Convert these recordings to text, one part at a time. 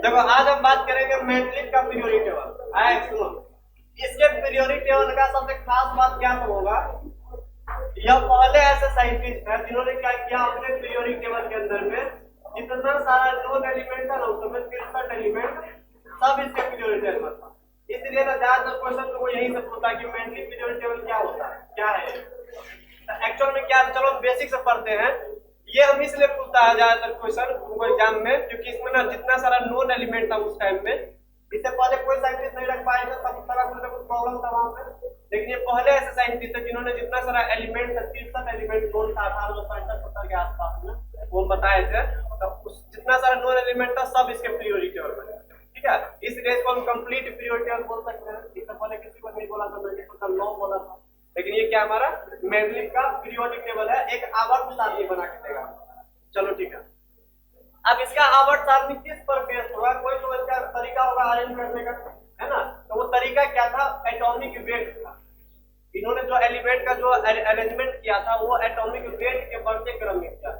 देखो आज हम बात करेंगे मैट्रिक का पीरियोडिक टेबल। आए सुनो, इसके पीरियोडिक टेबल का सबसे खास बात क्या सब होगा, यह पहले ऐसे साइंटिस्ट है जिन्होंने क्या किया अपने पीरियोडिक टेबल के अंदर में जितना सारा नोन एलिमेंट था ना उसमें 63 एलिमेंट सब इसके पीरियोडिक टेबल में था। इसलिए ना ज्यादातर क्वेश्चन तो वो यही से पूछता है कि मैट्रिक पीरियोडिक टेबल क्या होता है, क्या है। एक्चुअल में क्या, चलो बेसिक से पढ़ते हैं। ये हम इसलिए पूछता है ज्यादातर क्वेश्चन एग्जाम में क्योंकि इसमें ना जितना सारा नोन एलिमेंट था उस टाइम में, इससे पहले कोई साइंटिस्ट नहीं रख पाएगा, सब सारा कुछ ना कुछ प्रॉब्लम था वहां पे। लेकिन ये पहले ऐसे साइंटिस्ट थे जिन्होंने जितना सारा एलिमेंट था 63 एलिमेंट नोन था 1865 के आसपास में वो बताए थे, तो उस जितना सारा नोन एलिमेंट था सब इसके पीरियोडिक टेबल में। ठीक है, इस रेस को हम कंप्लीट पीरियोडिक टेबल बोल सकते हैं। इससे पहले किसी को नहीं बोला था, मैंने तो लॉ बोला था, लेकिन ये क्या हमारा मेंडलिक का पीरियोडिक टेबल है, एक आवर्त सारणी बना के देगा। चलो ठीक है, अब इसका आवर्त सारणी किस पर बेस्ड होगा, कोई तो इसका तरीका होगा अरेंज करने का, है ना। तो वो तरीका क्या था, एटॉमिक वेट था। इन्होंने जो एलिमेंट का जो अरेंजमेंट किया था वो एटॉमिक वेट के बढ़ते क्रम में किया।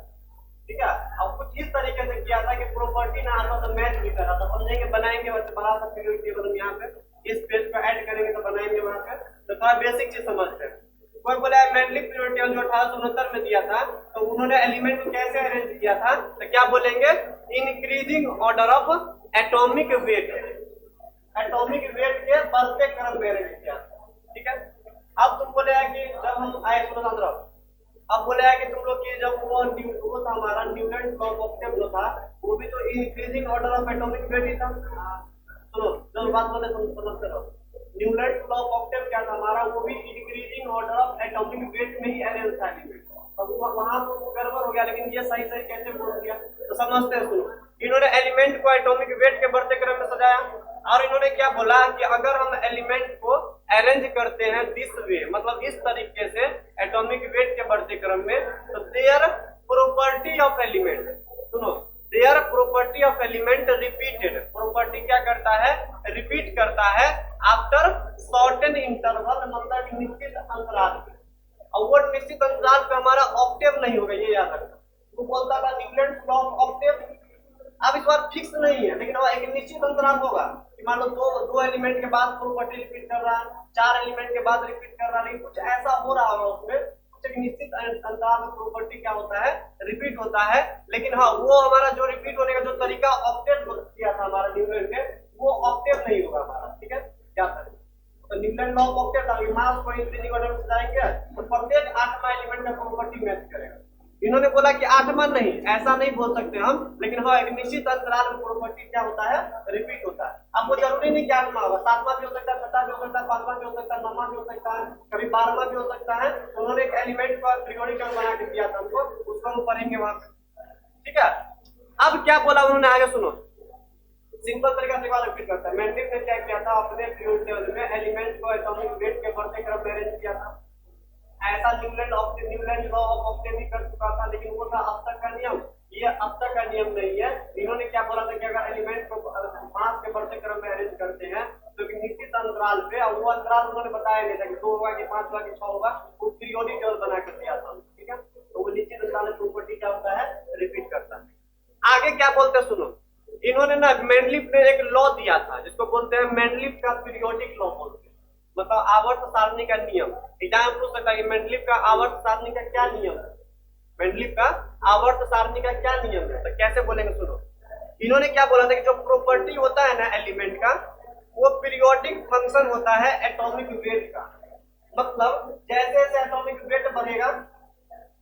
ठीक है, अब कुछ इस तरीके से किया था कि प्रॉपर्टी ना आता तो मैच भी करा था, समझेंगे बनाएंगे वैसे बड़ा सा पीरियोडिक टेबल हम यहाँ पे इस पेज को ऐड करेंगे तो बनाएंगे वहां पे, तो थोड़ा बेसिक चीज समझते हैं। कोई बोला मेंडलिक पीरियोडिक टेबल जो 1869 में दिया था, तो उन्होंने एलिमेंट को कैसे अरेंज किया था, तो क्या बोलेंगे, increasing order of atomic wait, atomic weight के बढ़ते क्रम में अरेंज किया। ठीक है, अब तुम बोले कि जब हम आए सुनो, अब बोले कि तुम लोग की जब वो था हमारा न्यूटन लॉ ऑफ ऑक्टेव जो था वो भी तो increasing order of atomic weight ही था। सुनो जो बात बोले समझते रहो, न्यूटन लॉ ऑफ ऑक्टेव क्या था हमारा, वो भी increasing order of atomic wait में ही अरेंज था एलिमेंट। अब वहां तो गड़बड़ हो गया, लेकिन ये सही सही कैसे बोल दिया तो समझते हैं। सुनो, इन्होंने एलिमेंट को एटॉमिक वेट के बढ़ते क्रम में सजाया और इन्होंने क्या बोला कि अगर हम एलिमेंट को अरेंज करते हैं दिस वे, मतलब इस तरीके से एटॉमिक वेट के बढ़ते क्रम में, तो देयर प्रॉपर्टी ऑफ एलिमेंट, सुनो, their property of element repeated, property क्या करता है, रिपीट करता है आफ्टर सर्टेन इंटरवल, मतलब निश्चित अंतराल पे। और वो निश्चित अंतराल पे हमारा ऑक्टेव नहीं होगा, ये याद रखना। वो बोलता था न्यूटन लॉ ऑफ ऑक्टेव, अब इस बार फिक्स नहीं है, लेकिन वो एक निश्चित अंतराल होगा कि मान लो दो एलिमेंट के बाद प्रॉपर्टी रिपीट कर रहा है, 4 एलिमेंट के बाद रिपीट कर रहा है, लेकिन कुछ ऐसा हो रहा होगा उसमें, कुछ एक निश्चित अंतराल में प्रॉपर्टी क्या होता है, रिपीट होता है। लेकिन हाँ, वो हमारा जो रिपीट होने का जो तरीका ऑक्टेव किया था हमारा न्यूटन के, वो ऑक्टेव नहीं होगा हमारा। ठीक है, क्या करें, तो न्यूटन लॉ ऑफ ऑक्टेव था, मास को इंक्रीजिंग ऑर्डर में सजाएंगे तो प्रत्येक 8वां एलिमेंट का प्रॉपर्टी मैच करेगा। इन्होंने बोला कि 8वां नहीं, ऐसा नहीं बोल सकते हम, लेकिन हाँ एक निश्चित अंतराल में प्रॉपर्टी क्या होता है, रिपीट होता है। अब वो जरूरी नहीं कि 8वां होगा, 7वां भी हो सकता है, 6वां भी हो सकता है, 5वां भी हो सकता है, 9वां भी हो सकता है, कभी 12वां भी हो सकता है। तो उन्होंने एक एलिमेंट का पीरियोडिक टेबल बना के दिया था हमको, उसको हम पढ़ेंगे वहां पे, ठीक है। अब क्या बोला उन्होंने, आगे सुनो, सिंपल तरीका से रिपीट करता है। मेंडलिफ ने क्या किया था, अपने पीरियोडिक टेबल में एलिमेंट को एटॉमिक वेट के बढ़ते क्रम में अरेंज किया था। ऐसा न्यूलैंड लॉ ऑफ ऑक्टेन भी कर चुका था, लेकिन वो था अब तक का नियम, ये अब तक का नियम नहीं है। इन्होंने क्या बोला था कि अगर एलिमेंट को मास के बढ़ते क्रम में अरेंज करते हैं तो एक निश्चित अंतराल पे, और वो अंतराल उन्होंने बताया नहीं था कि 2 होगा कि 5 होगा कि 6 होगा, वो पीरियोडिक टेबल बना कर दिया था, ठीक है। तो वो निश्चित अंतराल में प्रॉपर्टी क्या होता है, रिपीट करता है। आगे क्या बोलते हैं सुनो, इन्होंने ना मेंडलीफ ने एक लॉ दिया था जिसको बोलते हैं मेंडलीफ का पीरियोडिक लॉ बोलते हैं, मतलब आवर्त सारणी का नियम। एग्जाम पूछ सकता है कि मेंडलीफ का आवर्त सारणी का क्या नियम है, मेंडलीफ का आवर्त सारणी का क्या नियम है, तो कैसे बोलेंगे सुनो। इन्होंने क्या बोला था कि जो प्रॉपर्टी होता है ना एलिमेंट का, वो पीरियोडिक फंक्शन होता है एटॉमिक वेट का। मतलब जैसे जैसे एटॉमिक वेट बढ़ेगा,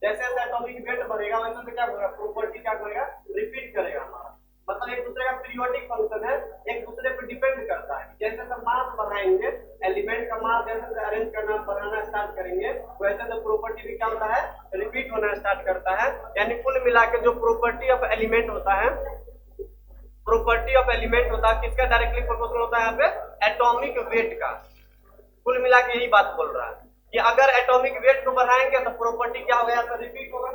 जैसे जैसे एटॉमिक वेट बढ़ेगा वैसे वैसे क्या होगा, प्रॉपर्टी क्या करेगा, रिपीट करेगा हमारा। मतलब एक दूसरे का पीरियोडिक फंक्शन है, एक दूसरे पर डिपेंड करता है। जैसे जैसे मास बढ़ाएंगे, एलिमेंट का मास जैसे जैसे अरेंज करना बढ़ाना स्टार्ट करेंगे, वैसे तो प्रॉपर्टी भी क्या होता है, रिपीट होना स्टार्ट करता है। यानी कुल मिला के जो प्रॉपर्टी ऑफ एलिमेंट होता है, प्रॉपर्टी ऑफ एलिमेंट होता है किसका, डायरेक्टली प्रोपोर्शनल होता है यहाँ पे एटॉमिक वेट का। कुल मिला के यही बात बोल रहा है कि अगर एटॉमिक वेट को बढ़ाएंगे तो प्रॉपर्टी क्या होगा, यहाँ पे रिपीट होगा।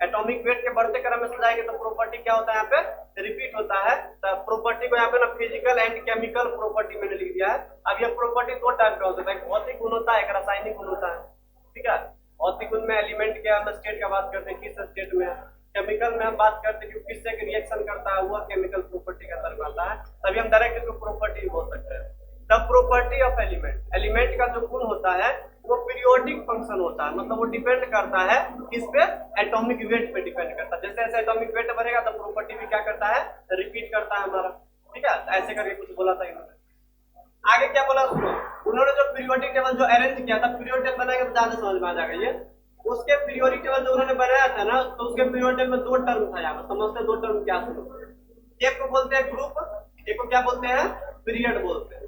एटॉमिक वेट के बढ़ते क्रम में जाएंगे तो प्रॉपर्टी क्या होता है, यहाँ पे रिपीट होता है। तो प्रॉपर्टी को यहाँ पे ना फिजिकल एंड केमिकल प्रॉपर्टी मैंने लिख दिया है। अब ये प्रॉपर्टी 2 टाइप का होता है, एक भौतिक गुण होता है, एक रासायनिक गुण होता है, ठीक है। भौतिक गुण में एलिमेंट के हम स्टेट का बात करते हैं, किस स्टेट में। केमिकल में हम बात करते हैं कि किससे रिएक्शन करता है, वह केमिकल प्रॉपर्टी का अंतर्गत आता है, तभी हम डायरेक्ट इसको प्रॉपर्टी बोल सकते हैं। The property of element, element का जो गुण होता है वो पीरियोडिक फंक्शन होता है, मतलब वो डिपेंड करता है किस पे, एटॉमिक वेट पे डिपेंड करता है। जैसे जैसे एटॉमिक वेट बढ़ेगा तो प्रॉपर्टी भी क्या करता है, रिपीट करता है हमारा, ठीक है। ऐसे करके कुछ बोला था इन्होंने। आगे क्या बोला सुनो, उन्होंने जो पीरियोडिक टेबल जो अरेंज किया था, पीरियोडिक टेबल बनाएंगे तो ज्यादा समझ में आ जाएगा ये। उसके पीरियोडिक टेबल जो उन्होंने बनाया था ना, तो उसके पीरियोडिक टेबल में 2 टर्म था, यहाँ समझते हैं 2 टर्म क्या, सुनो। एक को बोलते हैं ग्रुप, एक को क्या बोलते हैं, पीरियड बोलते हैं।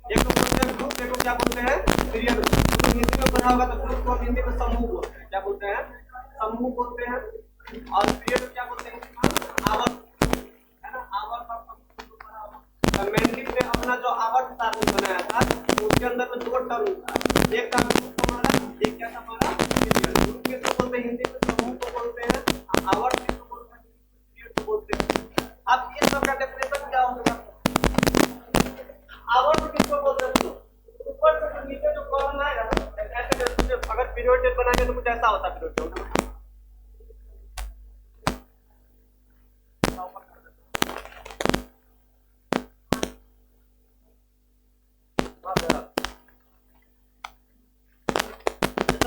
एक को बोलते हैं ग्रुप, एक को क्या बोलते हैं, पीरियड। तो हिंदी में पढ़ा होगा तो ग्रुप को हिंदी में समूह बोलते हैं, क्या बोलते हैं, समूह बोलते हैं। और पीरियड क्या बोलते हैं, आवर्त, है ना, आवर्त और समूह पढ़ा होगा। मेंडलीफ ने अपना जो आवर्त सारणी बनाया था उसके अंदर में 2 टर्म था, एक था ग्रुप हमारा, एक क्या था हमारा, पीरियड। ग्रुप किसको बोलते हैं हिंदी में, समूह को बोलते हैं। आवर्त किसको बोलते हैं, पीरियड को बोलते हैं। अब ये सब का डेफिनेशन क्या होगा, आवर्त किसको बोलते हैं, तो ऊपर से तो नीचे जो कॉलम आएगा ऐसे जैसे अगर पीरियड बनाएंगे तो कुछ ऐसा होता है पीरियड।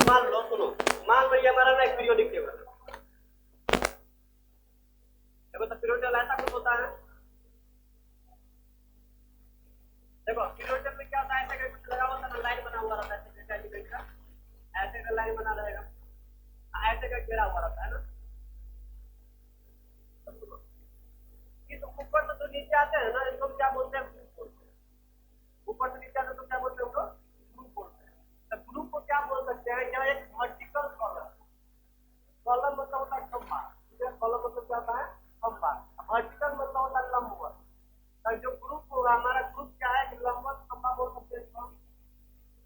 मान लो सुनो, मान लो ये हमारा ना एक पीरियोडिक टेबल है, देखो तो पीरियोडिक टेबल ऐसा कुछ होता है। देखो पीरियोडिक टेबल में क्या होता है, ऐसे करके कुछ लगा हुआ था, लाइन बना हुआ रहता है, ऐसे एलिमेंट का ऐसे का लाइन बना रहेगा, ऐसे का घेरा हुआ रहता है ना। तो ऊपर से जो नीचे आते हैं ना, इसको क्या बोलते हैं, ग्रुप बोलते हैं। ऊपर से नीचे आते हैं तो क्या बोलते हैं, उसको ग्रुप बोलते हैं। तो ग्रुप को क्या बोल सकते हैं, क्या एक वर्टिकल कॉलम, कॉलम मतलब होता है खंभा, ठीक है। कॉलम मतलब क्या होता है, खंभा। वर्टिकल मतलब होता है लंबवत। तो जो ग्रुप होगा हमारा, ग्रुप क्या है, लंबवत खंभा बोल सकते हैं इसको,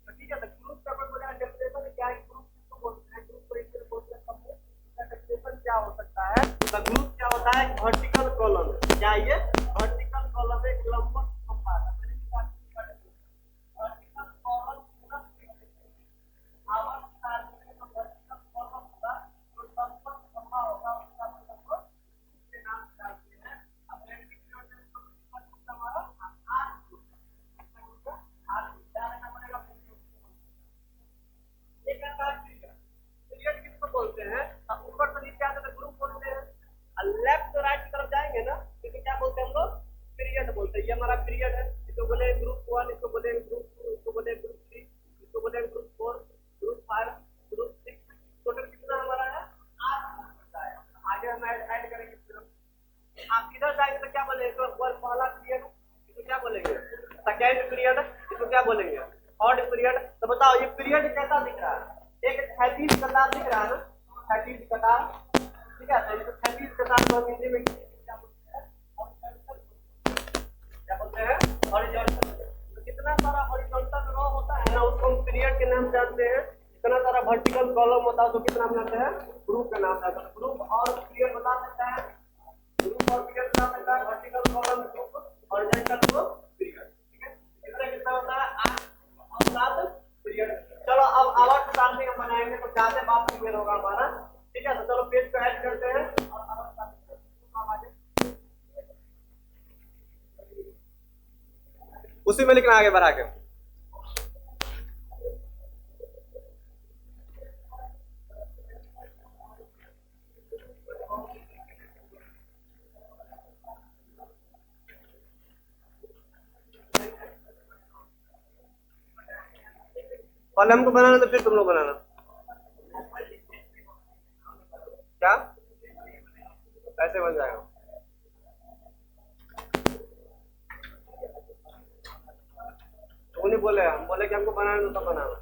तो ठीक है। तो ग्रुप का कोई बोलेगा डेफिनेशन क्या है, ग्रुप किसको बोलते हैं, ग्रुप को इसलिए बोलते हैं समूह। इसका डेफिनेशन क्या हो सकता है, तो ग्रुप क्या होता है, वर्टिकल कॉलम। क्या ये वर्टिकल कॉलम एक लंबवत खंभा है, मैंने वर्टिकल कॉलम पूरा आवर्त सारणी में जो वर्टिकल कॉलम होगा, जो लंबवत खंभा होगा, उसका मतलब उसके नाम से डालते हैं। अब एंटी पीरियड को हमारा आर क्या बनेगा, एक पीरियड किसको बोलते हैं, ऊपर से नीचे आते तो ग्रुप बोलते हैं, और लेफ्ट से राइट की तरफ सेकंड पीरियड, इसको क्या बोलेंगे, थर्ड पीरियड। तो बताओ ये पीरियड कैसा दिख रहा है, एक क्षैतिज कतार दिख रहा है ना, क्षैतिज कतार, ठीक है। तो क्षैतिज कतार को हम हिंदी में क्या बोलते हैं, हॉरिजॉन्टल। तो कितना सारा हॉरिजॉन्टल रो होता है ना, उसको हम पीरियड के नाम जानते हैं। कितना सारा वर्टिकल कॉलम होता है तो कितना नाम जानते हैं, ग्रुप का नाम जानते हैं। ग्रुप और पीरियड बता सकता है, ग्रुप और पीरियड बता सकता है, वर्टिकल कॉलम ग्रुप, हॉरिजॉन्टल को पीरियड, ठीक है। कितना कितना होता है, 8 और 7 पीरियड। चलो अब आवर्त सारणी हम बनाएंगे तो ज्यादा बात क्लियर होगा हमारा, ठीक है। तो चलो पेज को ऐड करते हैं और आवर्त सारणी आगे उसी में लिखना आगे बढ़ा के। पहले हमको बनाना तो फिर तुम लोग बनाना, क्या ऐसे बन जाएगा। वो नहीं बोले, हम बोले कि हमको बनाना तो बनाना।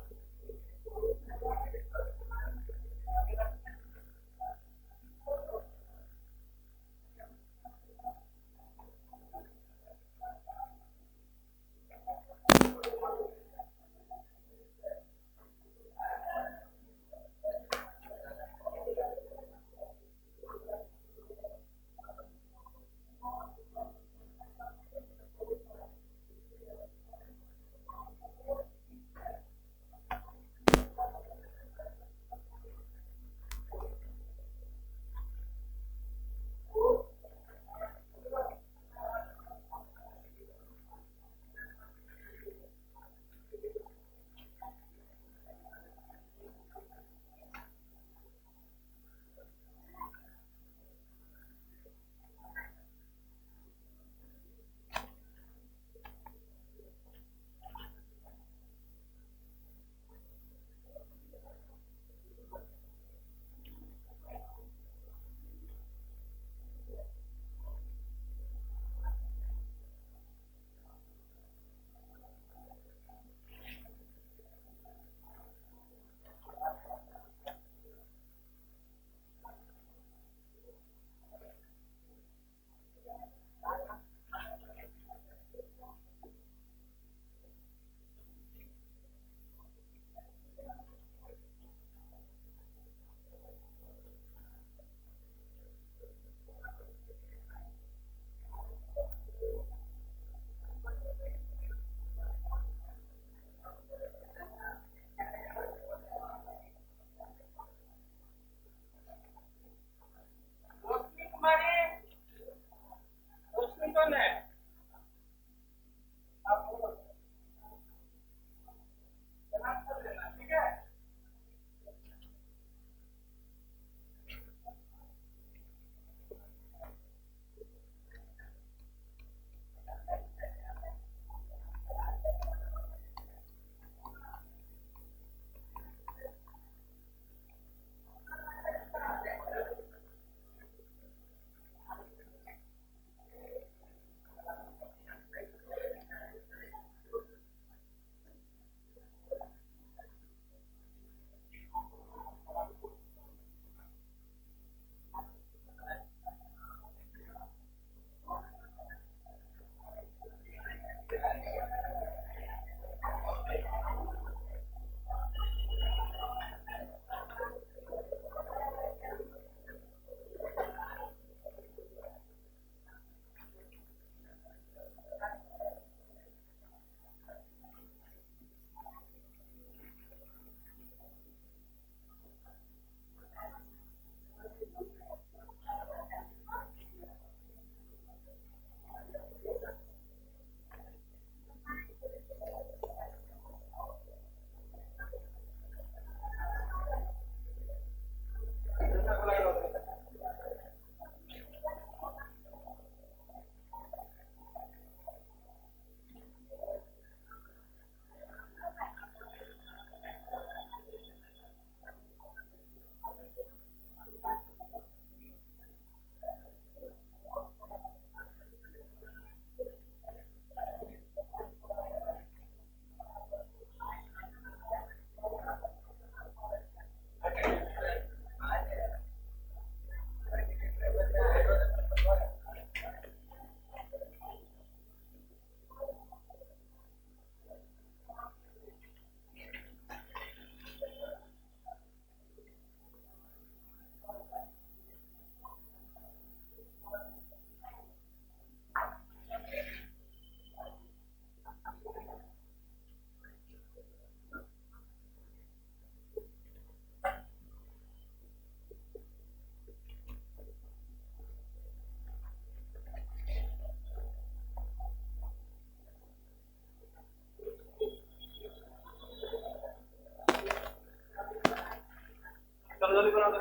चलो जल्दी बना दो।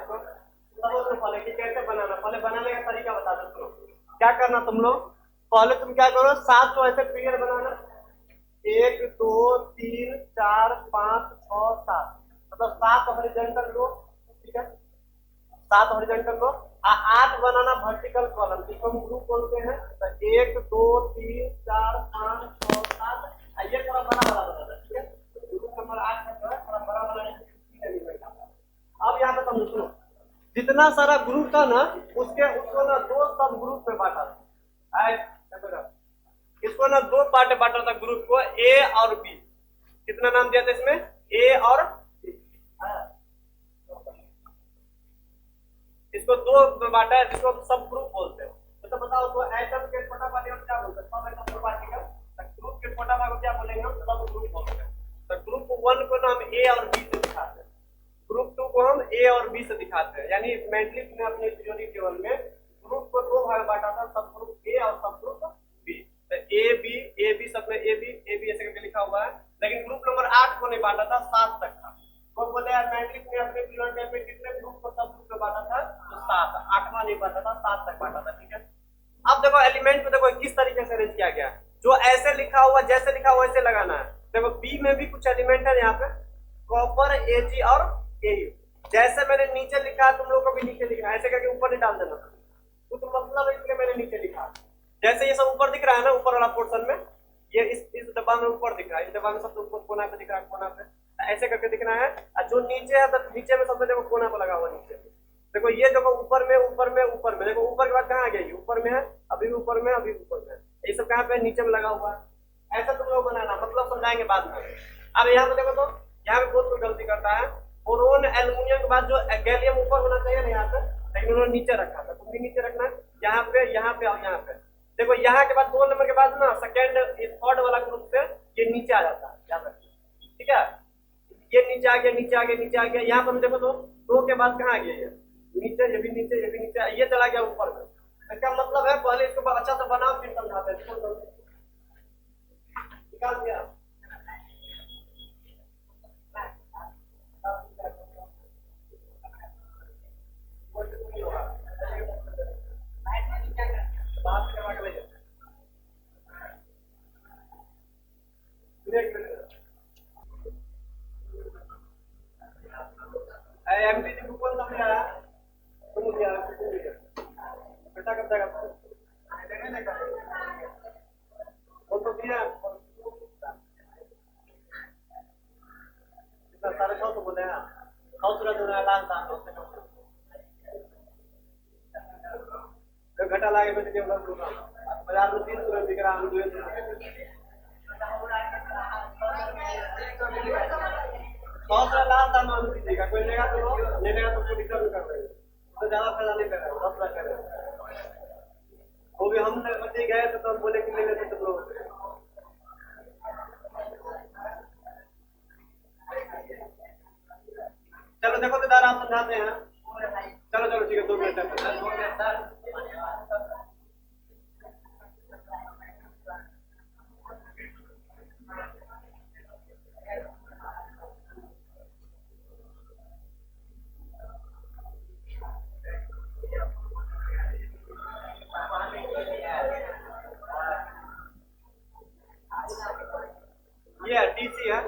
सब पहले कि कैसे बनाना, पहले बनाने का तरीका बता दो। क्या करना तुम लोग, पहले तुम क्या करो, 7 तो ऐसे पीरियड बनाना, 1 2 3 4 5 6 7, मतलब 7 हॉरिजॉन्टल रो, ठीक है, 7 हॉरिजॉन्टल रो, 8 बनाना वर्टिकल कॉलम, जिसको हम ग्रुप बोलते हैं। तो 1 2 3 4 5 6 7, ये थोड़ा बड़ा बड़ा बना, ठीक है, ग्रुप नंबर 8 का थोड़ा बड़ा बड़ा एलिमेंट। अब यहाँ पे समझो, सुनो, जितना सारा ग्रुप था ना, उसको ना 2 सब ग्रुप में बांटा था। इसको ना 2 पार्ट में बांटा था ग्रुप को, ए और बी। कितना नाम दिया था इसमें, ए और बी। इसको 2 में बांटा है, जिसको सब ग्रुप बोलते हैं। तो बताओ, तो एटम के छोटा पार्टिकल क्या बोलते हैं, सब एटम पार्टिकल। ग्रुप के छोटा भाग को क्या बोलेंगे हम, सब ग्रुप बोलते हैं। तो ग्रुप 1 को ना हम ए और बी से दिखाते हैं, ग्रुप 2 को हम ए और बी से दिखाते हैं। यानी मैट्रिक्स में अपने थ्योरी टेबल में ग्रुप को 2 भाग बांटा था, सब ग्रुप ए और सब ग्रुप बी। तो ए बी सब में ए बी ऐसे करके लिखा हुआ है। लेकिन ग्रुप नंबर 8 को नहीं बांटा था, 7 तक था। वो बोले यार मैट्रिक्स में अपने पीरियड टेबल में कितने ग्रुप को सब ग्रुप में बांटा था, तो 7, 8वां नहीं बांटा था, 7 तक बांटा था, ठीक है। अब देखो एलिमेंट को देखो किस तरीके से अरेंज किया गया, जो ऐसे लिखा हुआ, जैसे लिखा हुआ वैसे लगाना है। देखो बी में भी कुछ एलिमेंट है यहाँ पे, कॉपर, एजी और ए। जैसे मैंने नीचे लिखा है, तुम लोग को भी नीचे लिखना है, ऐसे करके ऊपर नहीं डाल देना, कुछ मतलब है इसलिए मैंने नीचे लिखा। जैसे ये सब ऊपर दिख रहा है ना, ऊपर वाला पोर्शन में, ये इस डब्बा में ऊपर दिख रहा है, इस डब्बा में सबसे ऊपर कोना पे दिख रहा है, कोना पे ऐसे करके दिखना है। और जो नीचे है, तो नीचे में सबसे देखो कोना पे लगा हुआ नीचे, देखो ये देखो ऊपर में ऊपर में ऊपर में, देखो ऊपर के बाद कहाँ आ गया, ये ऊपर में है, अभी भी ऊपर में, अभी ऊपर में, ये सब कहाँ पे नीचे में लगा हुआ है। ऐसा तुम लोग बनाना, मतलब समझाएंगे बाद में। अब यहाँ पे देखो, तो यहाँ पे बहुत कोई गलती करता है, बोरोन एल्युमिनियम के बाद जो गैलियम ऊपर होना चाहिए ना यहाँ पे, लेकिन उन्होंने नीचे रखा था। तुम भी नीचे रखना है, यहाँ पे और यहाँ पे। देखो यहाँ के बाद 2 नंबर के बाद ना सेकंड थर्ड वाला ग्रुप से ये नीचे आ जाता है, याद रखिए, ठीक है। ये नीचे आ गया, नीचे आ गया, नीचे आ गया। यहाँ पर देखो, तो 2 के बाद कहाँ आ गया, ये नीचे, ये भी नीचे, ये भी नीचे, ये चला गया ऊपर में। इसका मतलब है पहले इसको अच्छा से बनाओ, फिर समझाते हैं। निकाल दिया, एमपीसी बुक कौन सा मिला है, तुम दिया बेटा, कब तक कौन तो दिया, इतना 650 बोले हैं, 900 देना है, लाल दाम तो घटा लागे बेटे के बाजार में 300 बिक रहा है, 100 लाल दाम में दीजिएगा, कोई लेगा तो लो, नहीं लेगा तो उसको रिटर्न कर देंगे, तो ज्यादा फायदा नहीं कर रहा है, 10 लाख कर रहे हैं। वो भी हम बच्चे गए तो हम बोले कि ले लेते तुम लोग। चलो देखो तो दार आप समझाते हैं, चलो चलो ठीक है, 2 मिनट ये टीसी है,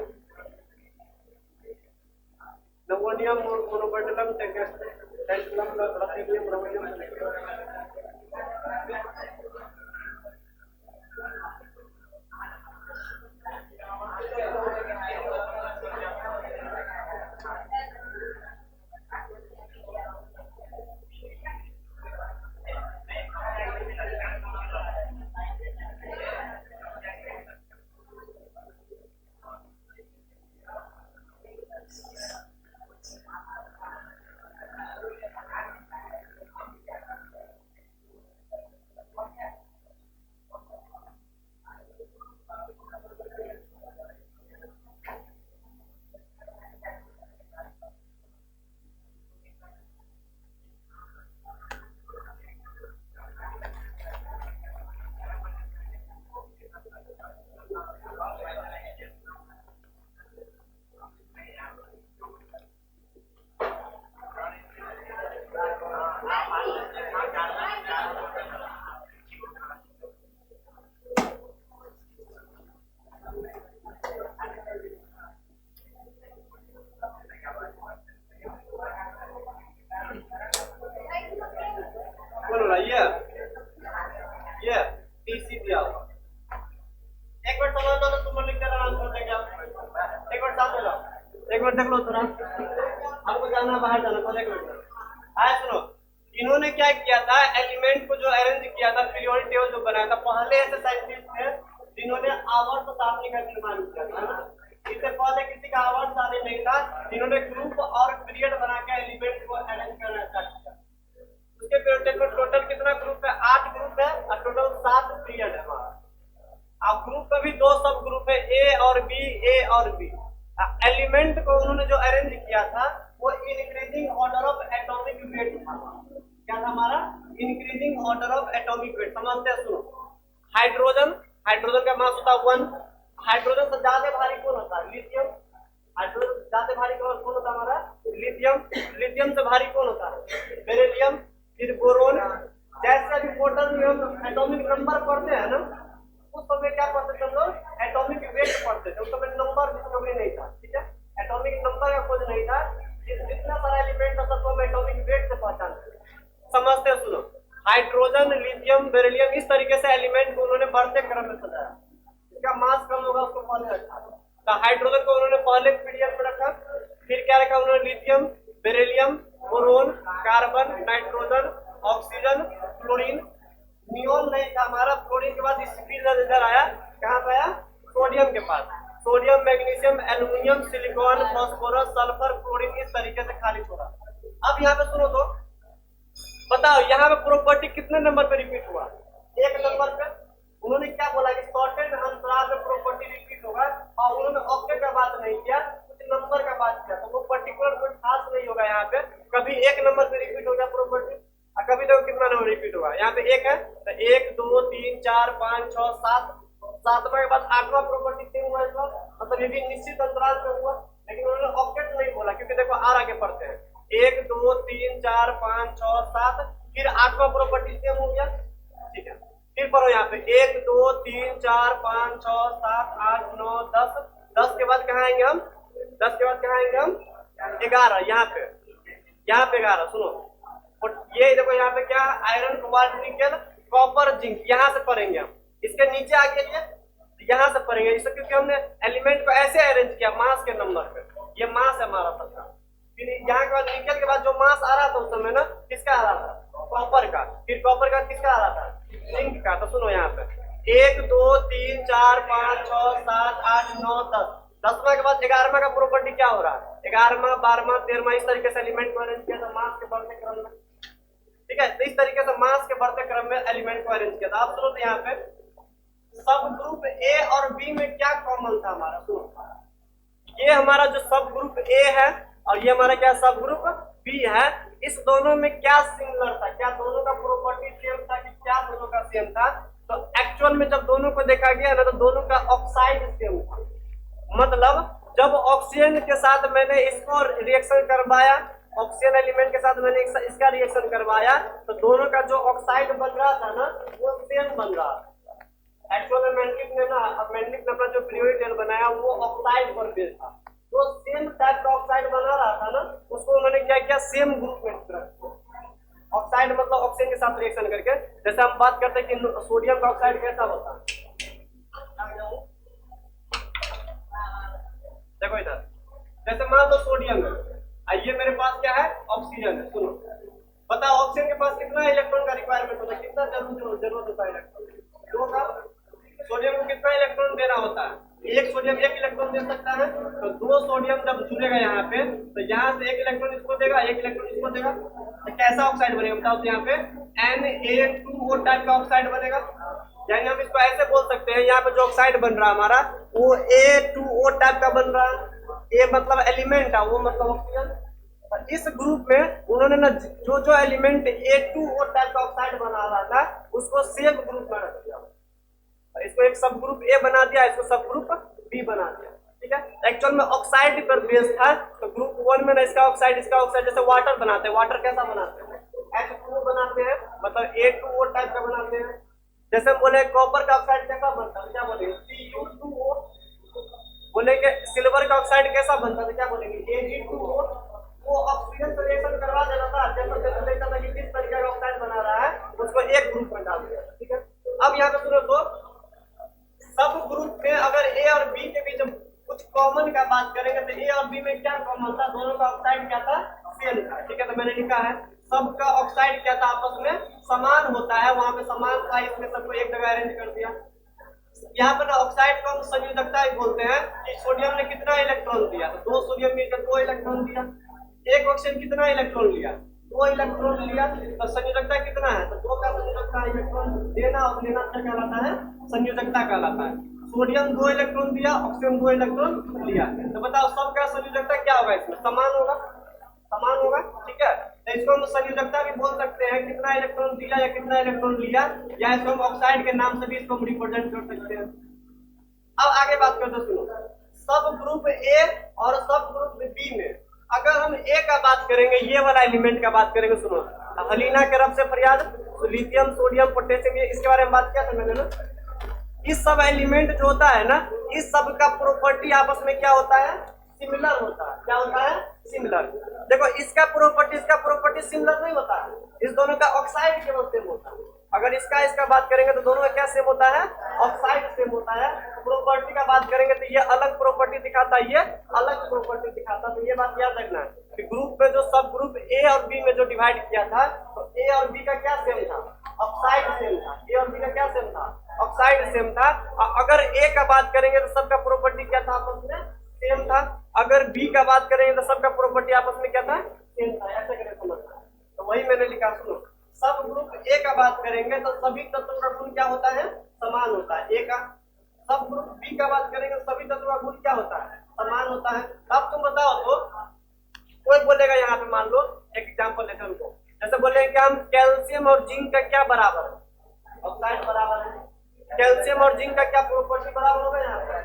नवोनियम मोनोबंडलम टेंटलम रथेनियम रवनियम। मिनट देख लो थोड़ा, हमको जाना बाहर जाना था, देख लो। आए सुनो, इन्होंने क्या किया था, एलिमेंट को जो अरेंज किया था, पीरियोडिक टेबल जो बनाया था, पहले ऐसे साइंटिस्ट थे जिन्होंने आवर्त सारणी का निर्माण किया था ना। इससे पहले किसी का आवर्त सारणी नहीं था, जिन्होंने ग्रुप और पीरियड बना के एलिमेंट को अरेंज करना स्टार्ट किया। उसके पीरियड में टोटल कितना ग्रुप है, 8 ग्रुप है और टोटल 7 पीरियड है हमारा। अब ग्रुप में भी 2 सब ग्रुप है, ए और बी, ए और बी। एलिमेंट को उन्होंने जो अरेंज किया था वो increasing order of atomic wait था। क्या था हमारा, increasing order of atomic wait. समझते हैं, सुनो। हाइड्रोजन, हाइड्रोजन का मास होता है 1। हाइड्रोजन से ज्यादा भारी कौन होता है, लिथियम। हाइड्रोजन से ज्यादा भारी कौन होता है हमारा, लिथियम। लिथियम से भारी कौन होता है, बेरिलियम, फिर बोरोन। जैसे अभी मॉडर्न में हम एटॉमिक नंबर पढ़ते हैं ना, उस समय क्या पढ़ते थे हम लोग, एटॉमिक वेट पढ़ते थे। उस समय नंबर डिस्कवरी नहीं था, ठीक है, एटॉमिक नंबर का खोज नहीं था। जितना सारा एलिमेंट था सबको हम एटॉमिक वेट से पहचानते थे। समझते हैं, सुनो। हाइड्रोजन, लिथियम, बेरिलियम, इस तरीके से एलिमेंट को उन्होंने बढ़ते क्रम में सजाया। इसका मास कम होगा उसको पहले रखा। तो हाइड्रोजन को उन्होंने पहले पीरियड में रखा, फिर क्या रखा उन्होंने, lithium, beryllium, boron, carbon, nitrogen, oxygen, fluorine. Neon नहीं था हमारा, फ्लोरीन के बाद इधर आया, कहाँ पे आया, सोडियम के पास। Sodium, magnesium, aluminium, silicon, phosphorus, sulphur, chlorine, इस तरीके से खाली छोड़ा। अब यहाँ पे सुनो तो, बताओ यहाँ पे प्रॉपर्टी कितने नंबर पे रिपीट हुआ, 1 नंबर पे। उन्होंने क्या बोला कि शॉर्टेड अंतराल में प्रॉपर्टी रिपीट होगा, और उन्होंने ऑक्टेट का बात नहीं किया, कुछ नंबर का बात किया। तो वो पर्टिकुलर कोई खास नहीं होगा यहाँ पे, कभी 1 नंबर पे रिपीट होगा प्रॉपर्टी, और कभी देखो कितना नंबर रिपीट होगा। यहाँ पे 1 है तो 1 2 3 4 5 6 7, 7वां के बाद 8वां प्रॉपर्टी सेम हुआ इसका, मतलब ये भी निश्चित अंतराल पे हुआ। लेकिन उन्होंने ऑक्टेट नहीं बोला, क्योंकि देखो आगे पढ़ते हैं, 1 2 3 4 5 6 7, फिर 8वां प्रॉपर्टी सेम हो गया, ठीक है। फिर पढ़ो यहाँ पे 1 2 3 4 5 6 7 8 9 10। 10 के बाद कहाँ आएंगे हम, 10 के बाद कहाँ आएंगे हम, 11। यहाँ पे 11। सुनो, और ये देखो यहाँ पे क्या, iron, cobalt, nickel, copper, zinc, यहाँ से पढ़ेंगे हम। इसके नीचे आगे यहाँ से पढ़ेंगे, इससे क्योंकि हमने एलिमेंट को ऐसे अरेंज किया मास के नंबर पे। ये मास है हमारा सबका। फिर यहाँ के बाद निकेल के बाद जो मास आ रहा था उस समय ना, किसका आ रहा था, कॉपर का। फिर कॉपर का किसका आ रहा था, जिंक का। तो सुनो यहाँ पे 1 2 3 4 5 6 7 8 9 10। 10वां के बाद 11वां का प्रॉपर्टी क्या हो रहा है, 11वां 12वां 13वां, इस तरीके से एलिमेंट को अरेंज किया था मास के बढ़ते क्रम में, ठीक है। तो इस तरीके से मास के बढ़ते क्रम में एलिमेंट को अरेंज किया था। आप सुनो तो यहाँ पे सब ग्रुप ए और बी में क्या कॉमन था हमारा, सुनो। ये हमारा जो सब ग्रुप ए है और ये हमारा क्या सब ग्रुप बी है, इस दोनों में क्या सिमिलर था, क्या दोनों का प्रॉपर्टी सेम था, कि क्या दोनों का सेम था। तो एक्चुअल में जब दोनों को देखा गया ना, तो दोनों का ऑक्साइड सेम था। मतलब जब ऑक्सीजन के साथ मैंने इसको रिएक्शन करवाया, ऑक्सीजन एलिमेंट के साथ मैंने इसका रिएक्शन करवाया, तो दोनों का जो ऑक्साइड बन रहा था ना, वो सेम बन रहा था। एक्चुअल में मैंड्रिक ने अपना जो पीरियोडिक टेबल बनाया वो ऑक्साइड पर बेस्ड था। तो सेम टाइप का ऑक्साइड बना रहा था ना, उसको उन्होंने क्या किया, सेम ग्रुप में रखा। ऑक्साइड मतलब ऑक्सीजन के साथ रिएक्शन करके। जैसे हम बात करते हैं कि सोडियम का ऑक्साइड कैसा होता है, देखो इधर, जैसे मान लो सोडियम है, ये मेरे पास क्या है, ऑक्सीजन है। सुनो, बताओ ऑक्सीजन के पास कितना इलेक्ट्रॉन का रिक्वायरमेंट होता है, कितना जरूरत होता है इलेक्ट्रॉन, 2 का। सोडियम को कितना इलेक्ट्रॉन देना होता है, 1 सोडियम 1 इलेक्ट्रॉन दे सकता है। तो 2 सोडियम जब जुड़ेगा यहाँ पे, तो यहाँ से 1 इलेक्ट्रॉन इसको देगा, 1 इलेक्ट्रॉन इसको देगा, तो कैसा ऑक्साइड बनेगा बताओ। तो यहाँ पे Na2O टाइप का ऑक्साइड बनेगा। यानी हम इसको ऐसे बोल सकते हैं, यहाँ पे जो ऑक्साइड बन रहा है हमारा, वो A2O टाइप का बन रहा है। A मतलब एलिमेंट है, वो मतलब ऑक्सीजन। इस ग्रुप में उन्होंने ना जो एलिमेंट A2O टाइप का ऑक्साइड बना रहा था, उसको सेम ग्रुप में रख दिया। इसको एक सब ग्रुप ए बना दिया, इसको सब ग्रुप बी बना दिया, ठीक है। एक्चुअल में ऑक्साइड पर बेस था। तो ग्रुप 1 में ना इसका ऑक्साइड, जैसे वाटर बनाते हैं, वाटर कैसा बनाते हैं, H2O बनाते हैं, मतलब A2O टाइप का बनाते हैं। जैसे हम बोले कॉपर का ऑक्साइड कैसा बनता है, क्या बोलेंगे, Cu2O। बोलेंगे सिल्वर का ऑक्साइड कैसा बनता है, क्या बोलेंगे, Ag2O। वो ऑक्सीजन से रिएक्शन करवा देना था, जैसा देखा था कि किस तरीके का ऑक्साइड बना रहा है, उसको एक ग्रुप में डाल दिया, ठीक है। अब यहाँ पे सुनो तो, सब ग्रुप में अगर ए और बी के बीच कुछ कॉमन का बात करेंगे, तो ए और बी में क्या लिखा है, सबका ऑक्साइड क्या था, आपस में समान होता है, वहां पे समान था, इसमें सबको एक जगह अरेंज कर दिया। यहाँ पर ना ऑक्साइड को हम संयोजकता बोलते हैं कि सोडियम ने कितना इलेक्ट्रॉन दिया, तो 2 सोडियम मिलकर 2 इलेक्ट्रॉन दिया। एक ऑक्सीजन कितना इलेक्ट्रॉन लिया, 2 इलेक्ट्रॉन लिया, तो संयोजकता कितना है, तो 2 का संयोजकता इलेक्ट्रॉन देना और लेना क्या कहलाता है, संयोजकता कहलाता है। सोडियम 2 इलेक्ट्रॉन दिया, ऑक्सीजन 2 इलेक्ट्रॉन लिया, तो बताओ सबका संयोजकता क्या होगा, इसमें समान होगा, समान होगा, ठीक है। तो इसको हम संयोजकता भी बोल सकते हैं, कितना इलेक्ट्रॉन दिया या कितना इलेक्ट्रॉन लिया, या इसको हम ऑक्साइड के नाम से भी इसको हम रिप्रेजेंट कर सकते हैं। अब आगे बात करते हैं, सुनो, सब ग्रुप ए और सब ग्रुप बी में अगर हम ए का बात करेंगे, ये वाला एलिमेंट का बात करेंगे, सुनो, हलीना के रब से फरियाद, तो लिथियम सोडियम पोटेशियम, इसके बारे में बात किया था मैंने ना। इस सब एलिमेंट जो होता है ना, इस सब का प्रॉपर्टी आपस में क्या होता है, सिमिलर होता है। क्या होता है, सिमिलर। देखो इसका प्रॉपर्टी सिमिलर नहीं होता है, इस दोनों का ऑक्साइड केवल सेम होता है। अगर इसका बात करेंगे तो दोनों का क्या सेम होता है, ऑक्साइड सेम होता है। प्रॉपर्टी का बात करेंगे तो ये अलग प्रॉपर्टी दिखाता है, ये अलग प्रॉपर्टी दिखाता है। तो ये बात याद रखना है कि ग्रुप में जो सब ग्रुप ए और बी में जो डिवाइड किया था, तो ए और बी का क्या सेम था, ऑक्साइड सेम था। ए और बी का क्या सेम था, ऑक्साइड सेम था। अगर ए का बात करेंगे तो सबका प्रॉपर्टी क्या था, आपस में सेम था। अगर बी का बात करेंगे तो सबका प्रॉपर्टी आपस में क्या था, सेम था। ऐसे करके समझना, तो वही मैंने लिखा, सुनो, सब ग्रुप ए का बात करेंगे तो सभी तत्वों का गुण क्या होता है, समान होता है, ए का। सब ग्रुप बी का बात करेंगे तो सभी तत्वों का गुण क्या होता है, समान होता है। अब तुम बताओ, तो कोई बोलेगा, यहाँ पे मान लो एक एग्जांपल लेते हैं उनको, जैसे बोलेंगे कि हम कैल्शियम और जिंक का क्या बराबर है, ऑक्साइड बराबर है। कैल्शियम और जिंक का क्या प्रॉपर्टी बराबर होगा, यहाँ पे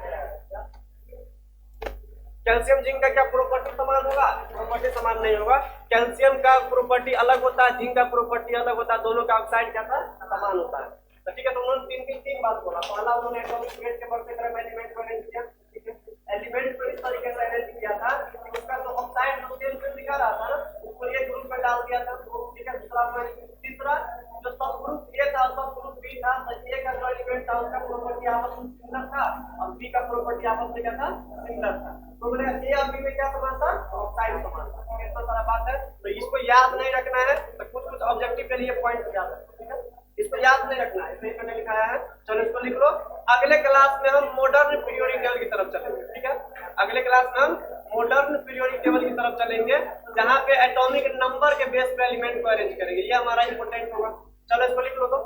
कैल्शियम जिंक का क्या प्रॉपर्टी समान होगा, प्रॉपर्टी समान नहीं होगा। कैल्शियम का प्रॉपर्टी अलग होता है, जिंक का प्रॉपर्टी अलग होता है, दोनों का ऑक्साइड क्या था, समान होता है। तो ठीक है, तो उन्होंने तीन बात बोला। पहला उन्होंने एटॉमिक वेट के बढ़ते क्रम एलिमेंट को अरेंज किया, ठीक है, एलिमेंट को इस तरीके से अरेंज किया था कि उसका जो ऑक्साइड जो सेम सेम दिखा रहा था ना, उसको एक ग्रुप में डाल दिया था, ठीक है। दूसरा पॉइंट, तीसरा जो सब ग्रुप ए था सब ग्रुप बी था, तो ए का जो एलिमेंट था उसका प्रॉपर्टी आपस में सिमिलर था और बी का प्रॉपर्टी आपस में क्या था, सिमिलर था। तो बोले ए और बी में क्या समान था, ऑक्साइड समान था। इतना सारा बात है, तो इसको याद नहीं रखना है, तो कुछ ऑब्जेक्टिव के लिए पॉइंट याद है, ठीक है, इसको याद नहीं रखना है, इसलिए मैंने लिखाया है। चलो इसको लिख लो। अगले क्लास में हम मॉडर्न पीरियोडिक टेबल की तरफ चलेंगे, ठीक है। अगले क्लास में हम मॉडर्न पीरियोडिक टेबल की तरफ चलेंगे, जहाँ पे एटॉमिक नंबर के बेस पे एलिमेंट को अरेंज करेंगे, ये हमारा इंपोर्टेंट होगा। चलो इसको लिख लो तो।